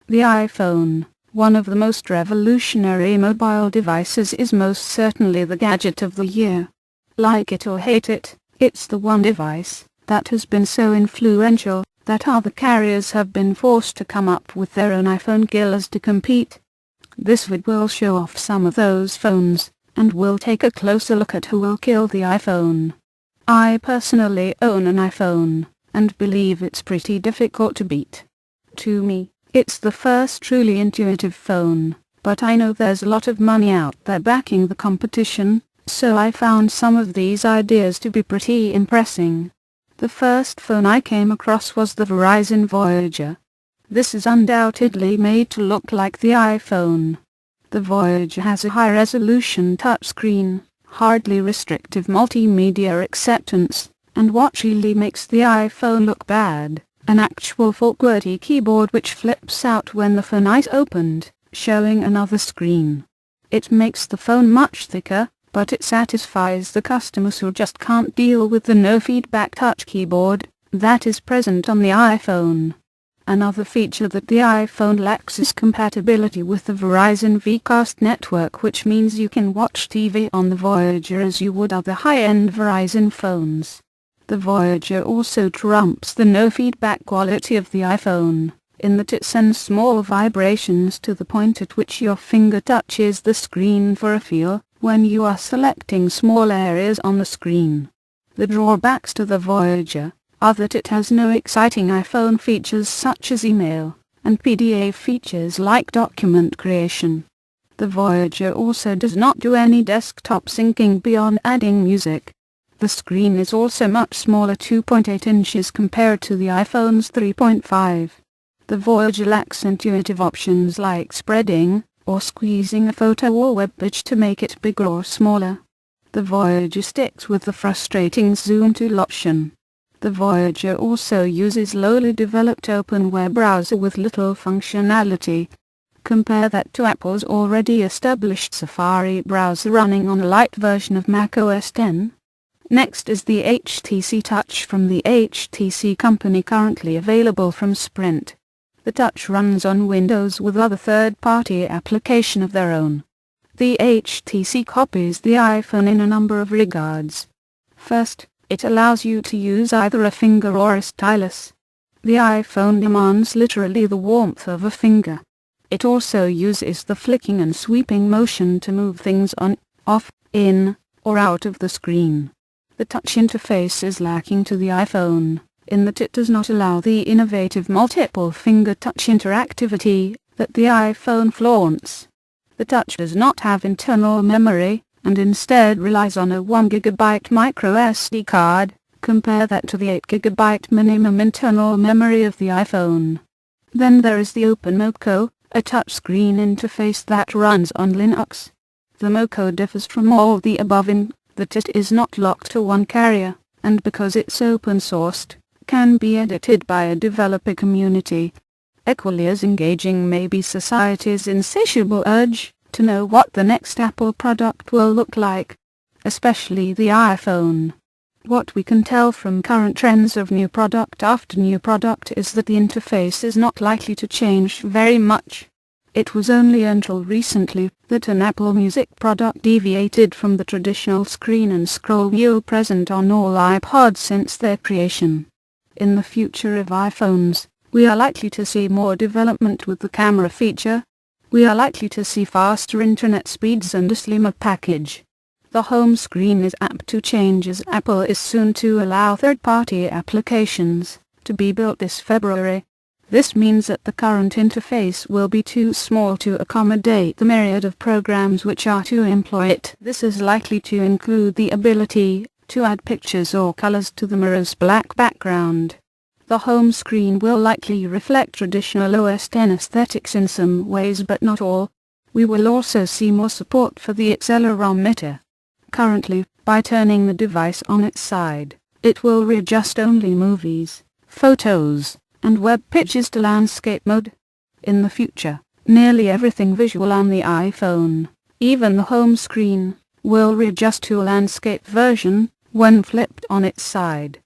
The iPhone, one of the most revolutionary mobile devices, is most certainly the gadget of the year. Like it or hate it, it's the one device that has been so influential that other carriers have been forced to come up with their own iPhone killers to compete. This vid will show off some of those phones, and we'll take a closer look at who will kill the iPhone. I personally own an iPhone, and believe it's pretty difficult to beat. To me, it's the first truly intuitive phone, but I know there's a lot of money out there backing the competition, so I found some of these ideas to be pretty impressive. The first phone I came across was the Verizon Voyager. This is undoubtedly made to look like the iPhone. The Voyager has a high-resolution touchscreen, hardly restrictive multimedia acceptance, and what really makes the iPhone look bad, an actual full QWERTY keyboard which flips out when the phone is opened, showing another screen. It makes the phone much thicker, but it satisfies the customers who just can't deal with the no-feedback touch keyboard that is present on the iPhone. Another feature that the iPhone lacks is compatibility with the Verizon Vcast network, which means you can watch TV on the Voyager as you would other high-end Verizon phones. The Voyager also trumps the no-feedback quality of the iPhone, in that it sends small vibrations to the point at which your finger touches the screen for a feel when you are selecting small areas on the screen. The drawbacks to the Voyager are that it has no exciting iPhone features such as email, and PDA features like document creation. The Voyager also does not do any desktop syncing beyond adding music. The screen is also much smaller, 2.8 inches compared to the iPhone's 3.5. The Voyager lacks intuitive options like spreading, or squeezing a photo or web page to make it bigger or smaller. The Voyager sticks with the frustrating zoom tool option. The Voyager also uses lowly developed open web browser with little functionality. Compare that to Apple's already established Safari browser running on a light version of macOS X. Next is the HTC Touch from the HTC company, currently available from Sprint. The Touch runs on Windows with other third-party application of their own. The HTC copies the iPhone in a number of regards. First, it allows you to use either a finger or a stylus. The iPhone demands literally the warmth of a finger. It also uses the flicking and sweeping motion to move things on, off, in, or out of the screen. The touch interface is lacking to the iPhone, in that it does not allow the innovative multiple finger touch interactivity that the iPhone flaunts. The Touch does not have internal memory, and instead relies on a 1 GB micro SD card. Compare that to the 8 GB minimum internal memory of the iPhone. Then there is the OpenMoco, a touchscreen interface that runs on Linux. The Moco differs from all the above in that it is not locked to one carrier, and because it's open-sourced, can be edited by a developer community. Equally as engaging may be society's insatiable urge to know what the next Apple product will look like, especially the iPhone. What we can tell from current trends of new product after new product is that the interface is not likely to change very much. It was only until recently that an Apple Music product deviated from the traditional screen and scroll wheel present on all iPods since their creation. In the future of iPhones, we are likely to see more development with the camera feature. We are likely to see faster internet speeds and a slimmer package. The home screen is apt to change as Apple is soon to allow third-party applications to be built this February. This means that the current interface will be too small to accommodate the myriad of programs which are to employ it. This is likely to include the ability to add pictures or colors to the morose black background. The home screen will likely reflect traditional OS X aesthetics in some ways but not all. We will also see more support for the accelerometer. Currently, by turning the device on its side, it will readjust only movies, photos, and web pictures to landscape mode. In the future, nearly everything visual on the iPhone, even the home screen, will readjust to a landscape version when flipped on its side.